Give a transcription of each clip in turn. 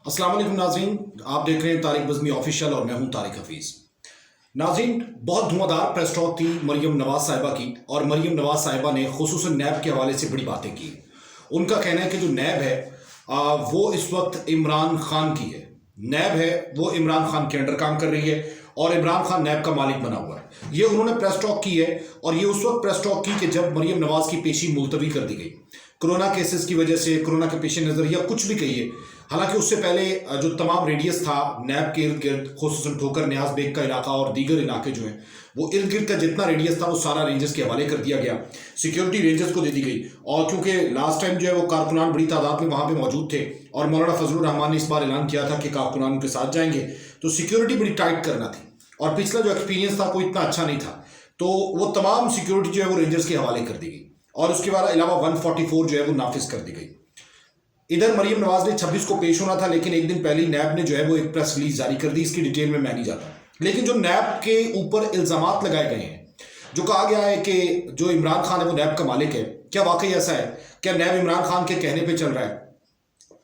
अस्सलाम वालेकुम नाज़रीन, आप देख रहे हैं तारिक बज़मी ऑफिशियल और मैं हूं तारिक हफीज़। नाज़रीन, बहुत धुआंधार प्रेस टॉक थी मरियम नवाज साहिबा की, और मरियम नवाज साहिबा ने खुसूसन नैब के हवाले से बड़ी बातें की। उनका कहना है कि जो नैब है वो इस वक्त इमरान खान की है। नैब है वो इमरान खान के अंडर काम कर रही है और इमरान खान नैब का मालिक बना हुआ है। ये उन्होंने प्रेस टॉक की है, और ये उस वक्त प्रेस टॉक की कि जब मरियम नवाज की पेशी मुलतवी कर दी गई कोरोना केसेस की वजह से, कोरोना के पेश नज़र, या कुछ भी कहिए। हालांकि उससे पहले जो तमाम रेडियस था नैब के इर्द गिर्द, खुसूसन ठोकर न्याज बेग का इलाका और दीगर इलाके जो हैं, वो इर्द गिर्द का जितना रेडियस था वो सारा रेंजर्स के हवाले कर दिया गया, सिक्योरिटी रेंजर्स को दे दी गई। और क्योंकि लास्ट टाइम जो है वो कारकुनान बड़ी तादाद में वहाँ पे मौजूद थे और मौलाना फजलुर रहमान ने इस बार ऐलान किया था कि कारकुनान उनके साथ जाएंगे, तो सिक्योरिटी बड़ी टाइट करना थी। और पिछला जो एक्सपीरियंस था कोई इतना अच्छा नहीं था, तो वो तमाम सिक्योरिटी जो है वो रेंजर्स के हवाले कर दी गई, और उसके बाद अलावा 144 जो है वो नाफिज कर दी गई। इधर मरियम नवाज ने 26 को पेश होना था, लेकिन एक दिन पहले नैब ने जो है वो एक प्रेस रिलीज जारी कर दी। इसकी डिटेल में मैं नहीं जाता, लेकिन जो नैब के ऊपर इल्जामात लगाए गए हैं, जो कहा गया है कि जो इमरान खान है वो नैब का मालिक है, क्या वाकई ऐसा है? क्या नैब इमरान खान के कहने पे चल रहा है?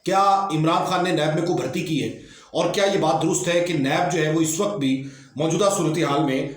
क्या इमरान खान ने नैब में को भर्ती की है? और क्या ये बात दुरुस्त है कि नैब जो है वो इस वक्त भी मौजूदा सूरत हाल में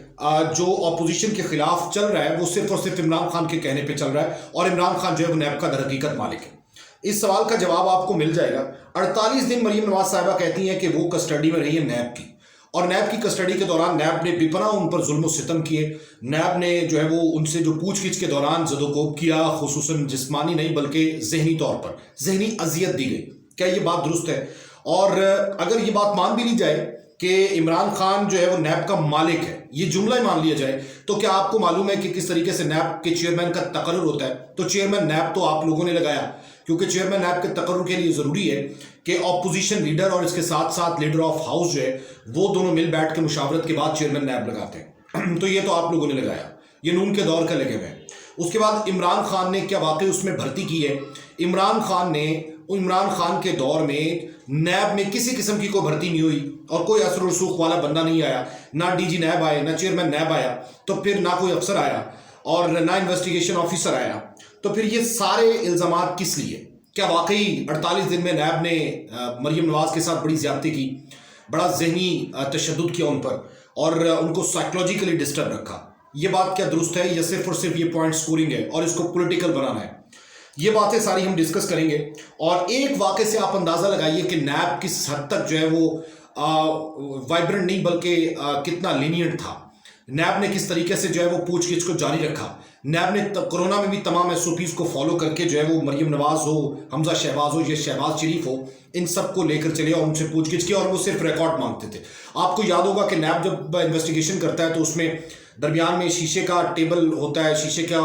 जो अपोजिशन के खिलाफ चल रहा है वो सिर्फ और सिर्फ इमरान खान के कहने पे चल रहा है, और इमरान खान जो है वो नैब का दर हकीकत मालिक है? इस सवाल का जवाब आपको मिल जाएगा। 48 दिन मरियम नवाज साहिबा कहती हैं कि वो कस्टडी में रही है नैब की, और नैब की कस्टडी के दौरान नैब ने बेपनाह उन पर जुल्म सितम किए। नैब ने जो है वो उनसे जो पूछगिछ के दौरान ज़दोकोब किया, खुसूसन जिस्मानी नहीं बल्कि जहनी तौर पर जहनी अजियत दी गई। क्या ये बात दुरुस्त है? और अगर ये बात मान भी ली जाए कि इमरान खान जो है वो नैब का मालिक है, ये जुमला ही मान लिया जाए, तो क्या आपको मालूम है कि किस तरीके से नैब के चेयरमैन का तकर्रुर होता है? तो चेयरमैन नैब तो आप लोगों ने लगाया, क्योंकि चेयरमैन नैब के तकर्रुर के लिए ज़रूरी है कि अपोजिशन लीडर और इसके साथ साथ लीडर ऑफ हाउस जो है वो दोनों मिल बैठ के मुशावरत के बाद चेयरमैन नैब लगाते हैं। तो ये तो आप लोगों ने लगाया, ये नून के दौर का लगे हुए हैं। उसके बाद इमरान खान ने क्या वाकई उसमें भर्ती की है? इमरान खान के दौर में नैब में किसी किस्म की कोई भर्ती नहीं हुई, और कोई असर रसूख वाला बंदा नहीं आया, ना डीजी नैब आए, ना चेयरमैन नैब आया, तो फिर ना कोई अफसर आया और ना इन्वेस्टिगेशन ऑफिसर आया। तो फिर ये सारे इल्ज़ामात किस लिए? क्या वाकई 48 दिन में नैब ने मरियम नवाज के साथ बड़ी ज़्यादती की, बड़ा जहनी तशद्दुद किया उन पर, और उनको साइकोलॉजिकली डिस्टर्ब रखा? ये बात क्या दुरुस्त है, या सिर्फ और सिर्फ ये पॉइंट स्कोरिंग है और इसको पॉलिटिकल बनाना है? ये बातें सारी हम डिस्कस करेंगे, और एक वाक़े से आप अंदाज़ा लगाइए कि नैब किस हद तक जो है वो वाइब्रेंट नहीं बल्कि कितना लीनियंट था। नैब ने किस तरीके से जो है वो पूछगिछ को जारी रखा। नैब ने कोरोना में भी तमाम SOPs को फॉलो करके जो है वो मरियम नवाज हो, हमजा शहबाज हो, ये शहबाज शरीफ हो, इन सब को लेकर चले और उनसे पूछगिछ की, और वो सिर्फ रिकॉर्ड मांगते थे। आपको याद होगा कि नैब जब इन्वेस्टिगेशन करता है तो उसमें दरमियान में शीशे का टेबल होता है, शीशे का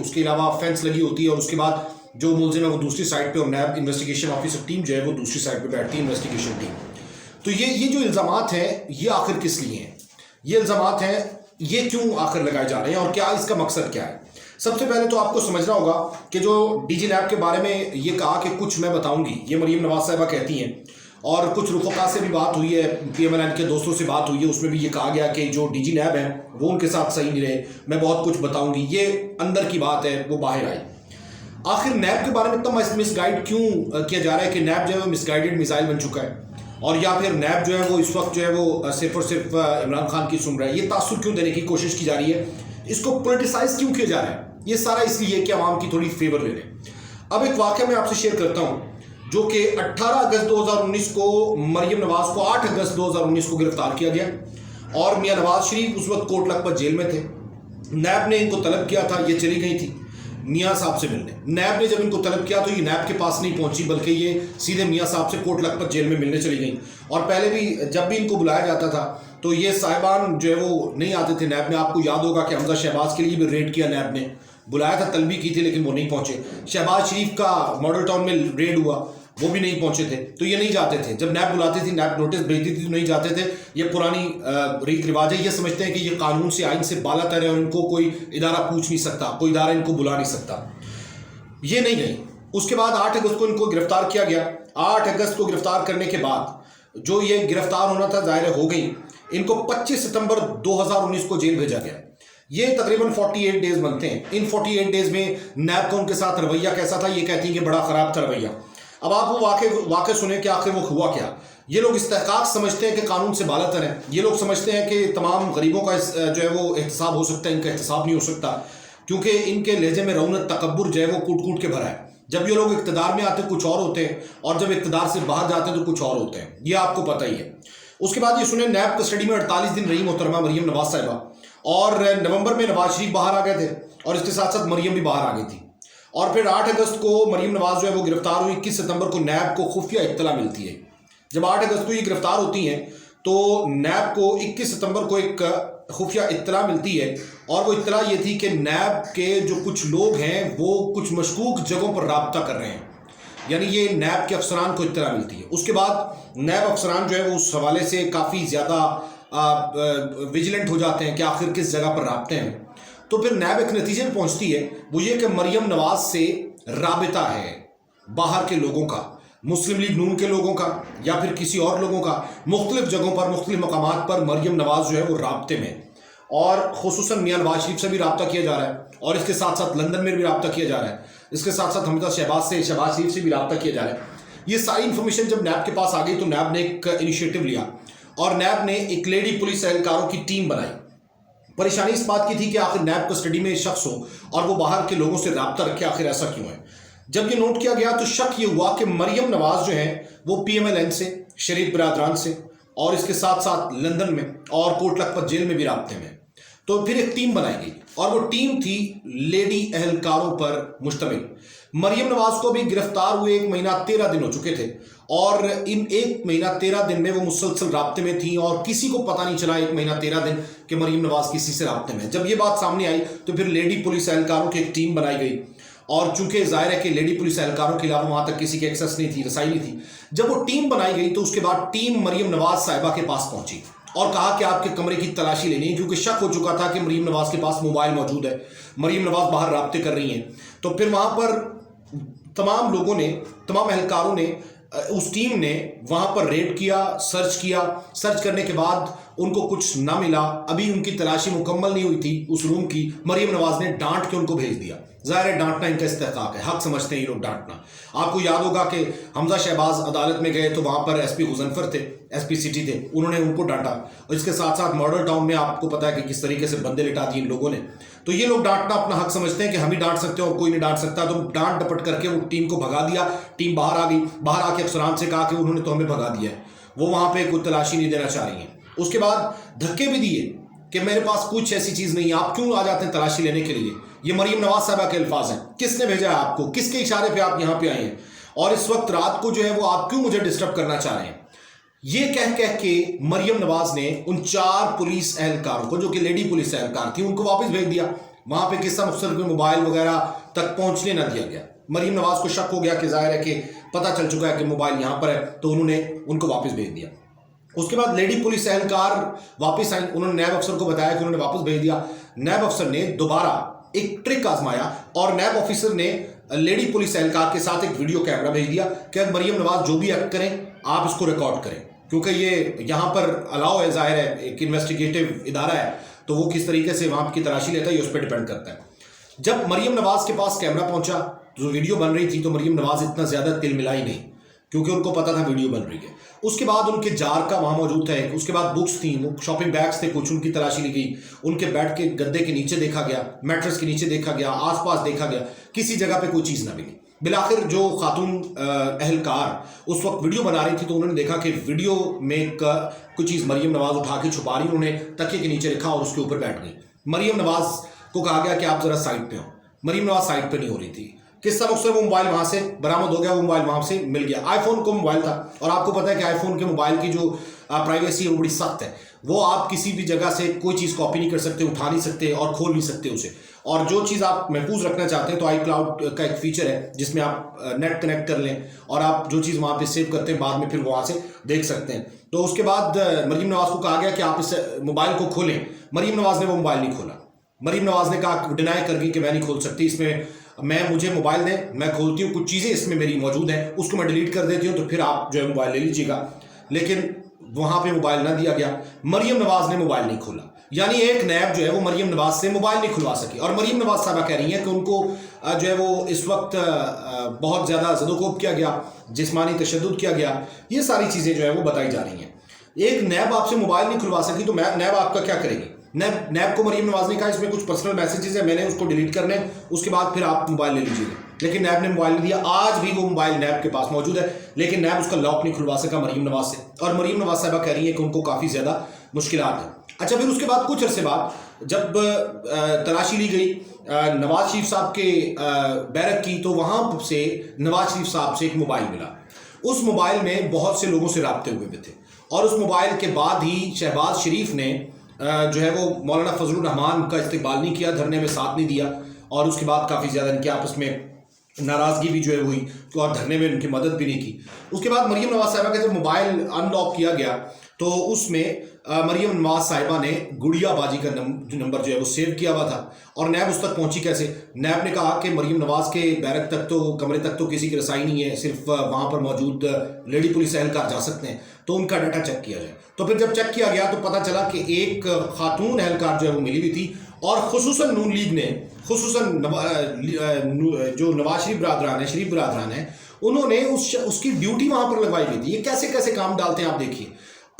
उसके अलावा फेंस लगी होती है, और उसके बाद जो मुलजिम है वो दूसरी साइड पे, और नैब इन्वेस्टिगेशन ऑफिसर टीम जो है वो दूसरी साइड पे बैठती है, इन्वेस्टिगेशन टीम। तो ये जो इल्ज़ामात हैं ये आखिर किस लिए हैं? ये इल्ज़ामात हैं ये क्यों आखिर लगाए जा रहे हैं, और क्या इसका मकसद क्या है? सबसे पहले तो आपको समझना होगा कि जो डीजी नैब के बारे में ये कहा कि कुछ मैं बताऊंगी, ये मरियम नवाज साहिबा कहती हैं, और कुछ रुफ़क़ा से भी बात हुई है, PMLN के दोस्तों से बात हुई है, उसमें भी ये कहा गया कि जो डीजी नैब है वो उनके साथ सही नहीं रहे, मैं बहुत कुछ बताऊंगी। ये अंदर की बात है, वो बाहर आई। आखिर नैब के बारे में इतना मिसगाइड क्यों किया जा रहा है कि नैब जो है वो मिसगाइडेड मिसाइल बन चुका है, और या फिर नैब जो है वो इस वक्त जो है वो सिर्फ और सिर्फ इमरान खान की सुन रहा है? ये तासुर क्यों देने की कोशिश की जा रही है? इसको पोलिटिसाइज क्यों किया जा रहा है? ये सारा इसलिए कि आवाम की थोड़ी फेवर ले लें। अब एक वाक़या मैं आपसे शेयर करता हूँ, जो कि 18 अगस्त 2019 को मरियम नवाज को 8 अगस्त 2019 को गिरफ्तार किया गया, और मियाँ नवाज शरीफ उस वक्त कोट लखपत जेल में थे। नैब ने इनको तलब किया था, ये चली गई थी मियाँ साहब से मिलने। नैब ने जब इनको तलब किया तो ये नैब के पास नहीं पहुंची, बल्कि ये सीधे मियाँ साहब से कोट लखपत जेल में मिलने चली गई। और पहले भी जब भी इनको बुलाया जाता था तो ये साहिबान जो है वो नहीं आते थे। नैब ने, आपको याद होगा कि हमजा शहबाज के लिए भी रेड किया, नैब ने बुलाया था, तलबी की थी, लेकिन वो नहीं पहुंचे। शहबाज शरीफ का मॉडल टाउन में रेड हुआ, वो भी नहीं पहुंचे थे, तो ये नहीं जाते थे। जब नैब बुलाती थी, नैब नोटिस भेजती थी, तो नहीं जाते थे। ये पुरानी रीत रिवाज है। ये समझते हैं कि ये कानून से, आइन से बाला तर है और इनको कोई इदारा पूछ नहीं सकता, कोई इदारा इनको बुला नहीं सकता। ये नहीं गई। उसके बाद 8 अगस्त को इनको गिरफ्तार किया गया। 8 अगस्त को गिरफ्तार करने के बाद जो ये गिरफ्तार होना था ज़ाहिर हो गई। इनको 25 सितंबर 2019 को जेल भेजा गया। ये तकरीबन 48 डेज बनते हैं। इन 48 डेज में नैब का उनके साथ रवैया कैसा था? ये कहती हैं कि बड़ा ख़राब था रवैया। अब आप वो वाक़े सुने कि आखिर वो हुआ क्या। ये लोग इस्तेहकाक समझते हैं कि कानून से बालातर हैं, ये लोग समझते हैं कि तमाम गरीबों का जो है वो एहतसाब हो सकता है, इनका एहतसाब नहीं हो सकता, क्योंकि इनके लहजे में रौनक तकब्बुर जो है वो कूट कूट के भरा है। जब ये लोग इक़्तिदार में आते कुछ और होते हैं, और जब इक़्तिदार से बाहर जाते हैं तो कुछ और होते हैं, ये आपको पता ही है। उसके बाद ये सुने नैब कस्टडी में 48 दिन रही मोहतरमा मरियम नवाज साहिबा, और नवंबर में नवाज शरीफ बाहर आ गए थे, और इसके साथ साथ मरियम भी बाहर आ गई थी। और फिर 8 अगस्त को मरियम नवाज जो है वो गिरफ्तार हुई। 21 सितंबर को नैब को खुफिया इत्तला मिलती है। जब 8 अगस्त को ये गिरफ्तार होती हैं तो नैब को 21 सितंबर को एक खुफिया इत्तला मिलती है, और वो इत्तला ये थी कि नैब के जो कुछ लोग हैं वो कुछ मशकूक जगहों पर राब्ता कर रहे हैं, यानी ये नैब के अफसरान को इत्तला मिलती है। उसके बाद नैब अफसरान जो है वो उस हवाले से काफ़ी ज़्यादा विजिलेंट हो जाते हैं कि आखिर किस जगह पर राब्ते हैं। तो फिर नैब एक नतीजे में पहुंचती है, वो ये कि मरियम नवाज से राबिता है बाहर के लोगों का, मुस्लिम लीग नून के लोगों का या फिर किसी और लोगों का, मुख्तलिफ जगहों पर मुख्तलिफ मकामात पर मरियम नवाज जो है वो राब्ते में, और खुसूसन मियां नवाज शरीफ से भी रब्ता किया जा रहा है, और इसके साथ साथ लंदन में भी रब्ता किया जा रहा है, इसके साथ साथ हमेशा शहबाज शरीफ से भी रब्ता किया जा रहा है। ये सारी इन्फॉर्मेशन जब नैब के पास आ गई तो नैब ने एक इनिशिएटिव लिया, और नैब ने एक लेडी पुलिस एहलकारों की टीम बनाई। परेशानी इस बात की थी कि आखिर नैब कस्टडी में शख्स हो और वो बाहर के लोगों से रब्ता रखे, आखिर ऐसा क्यों है। जब ये नोट किया गया तो शक ये हुआ कि मरियम नवाज जो है वो PMLN से, शरीफ बिरादरान से, और इसके साथ साथ लंदन में और कोट लखपत जेल में भी राब्ते में। तो फिर एक टीम बनाई गई, और वो टीम थी लेडी एहलकारों पर मुश्तमिल। मरियम नवाज को भी गिरफ्तार हुए 1 महीना 13 दिन हो चुके थे, और इन 1 महीना 13 दिन में वो मुसलसल राब्ते में थी, और किसी को पता नहीं चला 1 महीना 13 दिन कि मरियम नवाज किसी से राब्ते में। जब ये बात सामने आई तो फिर लेडी पुलिस एहलकारों की एक टीम बनाई गई, और चूंकि जाहिर है कि लेडी पुलिस एहलकारों के अलावा वहां तक किसी की एक्सेस नहीं थी, रसाई नहीं थी। जब वो टीम बनाई गई तो उसके बाद टीम मरियम नवाज साहिबा के पास पहुंची और कहा कि आपके कमरे की तलाशी लेनी है, क्योंकि शक हो चुका था कि मरियम नवाज के पास मोबाइल मौजूद है, मरियम नवाज बाहर राब्ते कर रही हैं। तो फिर वहां पर तमाम लोगों ने, तमाम एहलकारों ने, उस टीम ने वहां पर रेड किया, सर्च किया। सर्च करने के बाद उनको कुछ ना मिला, अभी उनकी तलाशी मुकम्मल नहीं हुई थी उस रूम की। मरियम नवाज ने डांट के उनको भेज दिया। ज़ाहिर है डांटना इनका इस्तेहकाक है, हक समझते हैं ये लोग डांटना। आपको याद होगा कि हमजा शहबाज अदालत में गए तो वहाँ पर SP गुजनफर थे, SP सिटी थे, उन्होंने उनको डांटा। और इसके साथ साथ मॉडल टाउन में आपको पता है कि किस तरीके से बंदे लिटा दिए इन लोगों ने। तो ये लोग डांटना अपना हक समझते हैं कि हम ही डांट सकते हैं और कोई नहीं डांट सकता। तो डांट डपट करके वो टीम को भगा दिया। टीम बाहर आ गई, बाहर आके अफसरान से कहा कि उन्होंने तो हमें भगा दिया है, वो वहाँ पर कोई तलाशी नहीं देना चाह रही हैं। उसके बाद धक्के भी दिए कि मेरे पास कुछ ऐसी चीज़ नहीं है, आप क्यों आ जाते हैं तलाशी लेने के लिए। ये मरियम नवाज साहिबा के अल्फाज हैं। किसने भेजा है आपको, किसके इशारे पे आप यहाँ पे आए हैं, और इस वक्त रात को जो है वो आप क्यों मुझे डिस्टर्ब करना चाह रहे हैं। ये कह कह के मरियम नवाज ने उन 4 पुलिस एहलकारों को, जो कि लेडी पुलिस एहलकार थी, उनको वापस भेज दिया। वहां पे किस्सा मुख्तलिफ में मोबाइल वगैरह तक पहुंचने ना दिया गया। मरियम नवाज को शक हो गया कि जाहिर है कि पता चल चुका है कि मोबाइल यहाँ पर है, तो उन्होंने उनको वापस भेज दिया। उसके बाद लेडी पुलिस एहलकार वापस आई, उन्होंने नैब अफसर को बताया कि उन्होंने वापस भेज दिया। नैब अफसर ने दोबारा एक ट्रिक आजमाया, और नैब ऑफिसर ने लेडी पुलिस एहलकार के साथ एक वीडियो कैमरा भेज दिया कि मरियम नवाज जो भी एक्ट करें आप इसको रिकॉर्ड करें, क्योंकि ये यहाँ पर अलाउ है, जाहिर है एक इन्वेस्टिगेटिव इदारा है, तो वो किस तरीके से वहाँ की तलाशी लेता है ये उस पर डिपेंड करता है। जब मरियम नवाज के पास कैमरा पहुंचा, जो वीडियो बन रही थी, तो मरियम नवाज इतना ज़्यादा तिल मिलाई नहीं, क्योंकि उनको पता था वीडियो बन रही है। उसके बाद उनके जार का वहाँ मौजूद था, उसके बाद बुक्स थी, वो शॉपिंग बैग्स थे कुछ, उनकी तलाशी ली गई। उनके बेड के गद्दे के नीचे देखा गया, मैट्रेस के नीचे देखा गया, आसपास देखा गया, किसी जगह पे कोई चीज़ ना मिली। बिलाखिर जो खातून एहलकार उस वक्त वीडियो बना रही थी, तो उन्होंने देखा कि वीडियो में कोई चीज़ मरियम नवाज उठा के छुपा रही, उन्होंने तकिए के नीचे रखा और उसके ऊपर बैठ गई। मरियम नवाज को कहा गया कि आप ज़रा साइड पे हो। मरियम नवाज साइड पे नहीं हो रही थी। किस्सा मुख्तसर, वो मोबाइल वहाँ से बरामद हो गया, वो मोबाइल वहाँ से मिल गया। आईफोन को मोबाइल था, और आपको पता है कि आईफोन के मोबाइल की जो प्राइवेसी है वो बड़ी सख्त है। वो आप किसी भी जगह से कोई चीज़ कॉपी नहीं कर सकते, उठा नहीं सकते और खोल नहीं सकते उसे। और जो चीज़ आप महफूज रखना चाहते हैं तो iCloud का एक फीचर है जिसमें आप नेट कनेक्ट कर लें, और आप जो चीज़ वहाँ पे सेव करते हैं बाद में फिर वहाँ से देख सकते हैं। तो उसके बाद मरियम नवाज को कहा गया कि आप इस मोबाइल को खोलें। मरियम नवाज ने वो मोबाइल नहीं खोला। मरियम नवाज ने कहा, डिनाई कर गई कि मैं नहीं खोल सकती, इसमें मुझे मोबाइल दें, मैं खोलती हूँ, कुछ चीज़ें इसमें मेरी मौजूद हैं, उसको मैं डिलीट कर देती हूँ, तो फिर आप जो है मोबाइल ले लीजिएगा। लेकिन वहाँ पे मोबाइल ना दिया गया। मरियम नवाज ने मोबाइल नहीं खोला। یعنی ایک نیب جو ہے وہ مریم نواز سے موبائل نہیں کھلوا سکی، اور مریم نواز صاحبہ کہہ رہی ہیں کہ ان کو جو ہے وہ اس وقت بہت زیادہ زد و کوب کیا گیا، جسمانی تشدد کیا گیا، یہ ساری چیزیں جو ہے وہ بتائی جا رہی ہیں۔ ایک نیب آپ سے موبائل نہیں کھلوا سکی تو نیب آپ کا کیا کرے گی؟ نیب کو مریم نواز نے کہا اس میں کچھ پرسنل میسیجز ہیں، میں نے اس کو ڈیلیٹ کرنے، اس کے بعد پھر آپ موبائل لے لیجیے گا، لیکن نیب نے موبائل نہیں دیا۔ آج بھی وہ موبائل نیب کے پاس موجود ہے، لیکن نیب اس کا لاک نہیں کھلوا سکا مریم نواز سے، اور مریم نواز صاحبہ کہہ رہی ہے کہ ان کو کافی زیادہ مشکلات ہیں۔ اچھا، پھر اس کے بعد کچھ عرصے بعد جب تلاشی لی گئی نواز شریف صاحب کے بیرک کی، تو وہاں سے نواز شریف صاحب سے ایک موبائل ملا۔ اس موبائل میں بہت سے لوگوں سے رابطے ہوئے تھے، اور اس موبائل کے بعد ہی شہباز شریف نے جو ہے وہ مولانا فضل الرحمان کا استقبال نہیں کیا، دھرنے میں ساتھ نہیں دیا، اور اس کے بعد کافی زیادہ ان کے آپس میں ناراضگی بھی جو ہے ہوئی، اور دھرنے میں ان کی مدد بھی نہیں کی۔ اس کے بعد مریم نواز صاحبہ کا جب موبائل ان لاک کیا گیا تو اس میں مریم نواز صاحبہ نے گڑیا باجی کا نمبر جو ہے وہ سیو کیا ہوا تھا، اور نیب اس تک پہنچی کیسے؟ نیب نے کہا کہ مریم نواز کے بیرک تک تو، کمرے تک تو کسی کی رسائی نہیں ہے، صرف وہاں پر موجود لیڈی پولیس اہلکار جا سکتے ہیں، تو ان کا ڈاٹا چیک کیا جائے۔ تو پھر جب چیک کیا گیا تو پتہ چلا کہ ایک خاتون اہلکار جو ہے وہ ملی ہوئی تھی، اور خصوصاً نون لیگ نے، خصوصاً جو نواز شریف برادران ہیں، انہوں نے اس کی ڈیوٹی وہاں پر لگوائی ہوئی تھی۔ یہ کیسے کیسے کام ڈالتے ہیں آپ دیکھیے،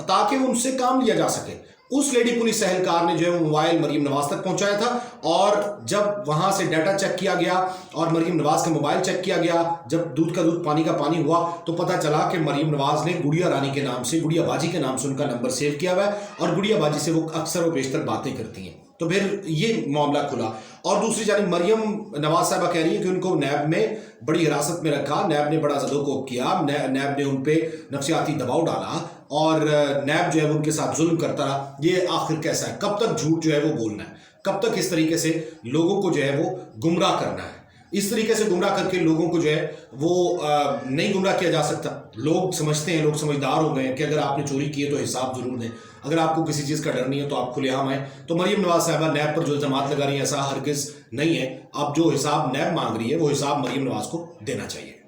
تاکہ ان سے کام لیا جا سکے۔ اس لیڈی پولیس اہلکار نے جو ہے وہ موبائل مریم نواز تک پہنچایا تھا، اور جب وہاں سے ڈیٹا چیک کیا گیا اور مریم نواز کا موبائل چیک کیا گیا، جب دودھ کا دودھ پانی کا پانی ہوا، تو پتہ چلا کہ مریم نواز نے گڑیا رانی کے نام سے، گڑیا باجی کے نام سے ان کا نمبر سیو کیا ہوا ہے، اور گڑیا باجی سے وہ اکثر و بیشتر باتیں کرتی ہیں۔ تو پھر یہ معاملہ کھلا، اور دوسری جانب مریم نواز صاحبہ کہہ رہی ہیں کہ ان کو نیب میں بڑی حراست میں رکھا، نیب نے بڑا زد و کوب کیا، نیب نے ان پہ نفسیاتی دباؤ ڈالا، اور نیب جو ہے وہ ان کے ساتھ ظلم کرتا رہا۔ یہ آخر کیسا ہے؟ کب تک جھوٹ جو ہے وہ بولنا ہے؟ کب تک اس طریقے سے لوگوں کو جو ہے وہ گمراہ کرنا ہے؟ اس طریقے سے گمراہ کر کے لوگوں کو جو ہے وہ نہیں گمراہ کیا جا سکتا۔ لوگ سمجھتے ہیں، لوگ سمجھدار ہو گئے ہیں کہ اگر آپ نے چوری کی ہے تو حساب ضرور دیں، اگر آپ کو کسی چیز کا ڈر نہیں ہے تو آپ کھلے عام آئیں۔ تو مریم نواز صاحبہ نیب پر جو الزامات لگا رہی ہیں، ایسا ہرگز نہیں ہے۔ اب جو حساب نیب مانگ رہی ہے وہ حساب مریم نواز کو دینا چاہیے۔